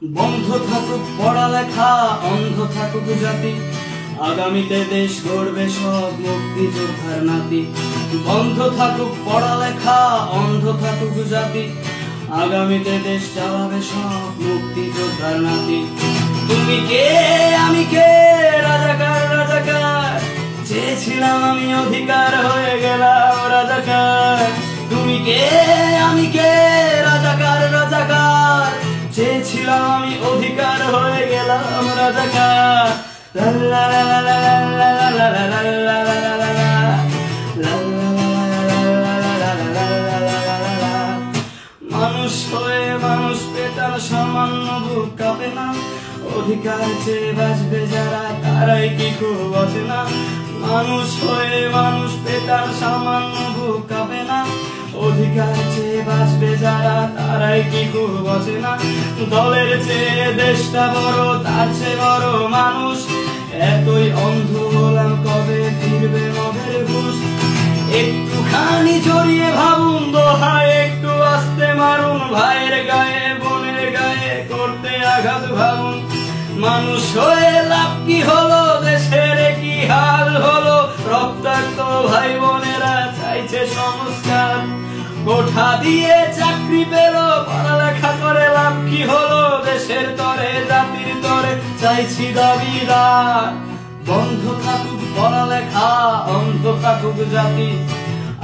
বন্ধ থাকুক পড়ালেখা, অন্ধ থাকুক জাতি, আগামীতে দেশ গড়বে সব মুক্তিযোদ্ধার নাতি। বন্ধ থাকুক পড়ালেখা, অন্ধ থাকুক জাতি, আগামীতে দেশ চালাবে সব মুক্তিযোদ্ধার নাতি। তুমি কে আমি কে, রাজাকার রাজাকার, চেয়েছিলাম আমি অধিকার, হয়ে গেলাম রাজাকার। তুমি কে আমি কে, রাজাকার রাজাকার, চেয়েছিলাম আমি অধিকার, হয়ে গেলাম রাজাকার। মানুষ হয়ে মানুষ পেটার সামান্য বুক কাঁপে না, অধিকার চেয়ে বাঁচবে যারা তারাই কি খুব বসে না। মানুষ হয়ে মানুষ পেটার সামান্য বুক কাঁপে না, অধিকার চেয়ে বাঁচবে যারা তারাই কি খুব বসে না। দলের চেয়ে দেশটা বড়, তার চেয়ে বড় মানুষ, এতই অন্ধ হলাম কবে ফিরবে মদের ঘুষ। একটুখানি জড়িয়ে ভাবুন, দোহায় একটু আস্তে মারুন, ভাইয়ের গায়ে বোনের গায়ে করতে আঘাত ভাবুন। মানুষ হয়ে লাভ কি হলো, দেশের কি হাল হলো, রক্তাক্ত ভাই বোনেরা চাইছে সংস্কার। কোঠা দিয়ে চাকরি পেল, পড়ালেখা করে লাভ কি হলো, দেশের তরে জাতির তরে চাইছি দাবিদার। বন্ধ থাকুক পড়ালেখা, অন্ধ থাকুক জাতি,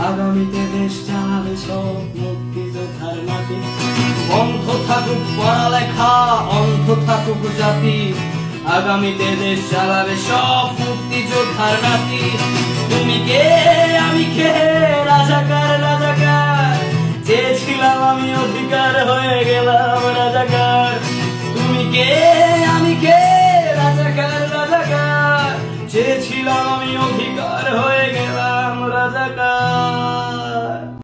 আগামীতে দেশ চালাবে সব মুক্তিযোদ্ধার নাতি। বন্ধ থাকুক পড়ালেখা, অন্ধ থাকুক জাতি, আগামীতে দেশ চালাবে সব মুক্তিযোদ্ধার নাতি। তুমি কে আমি কে, রাজাকার রাজাকার, চেয়েছিলাম আমি অধিকার, হয়ে গেলাম রাজাকার। তুমি কে আমি কে, রাজাকার রাজাকার, চেয়েছিলাম আমি অধিকার,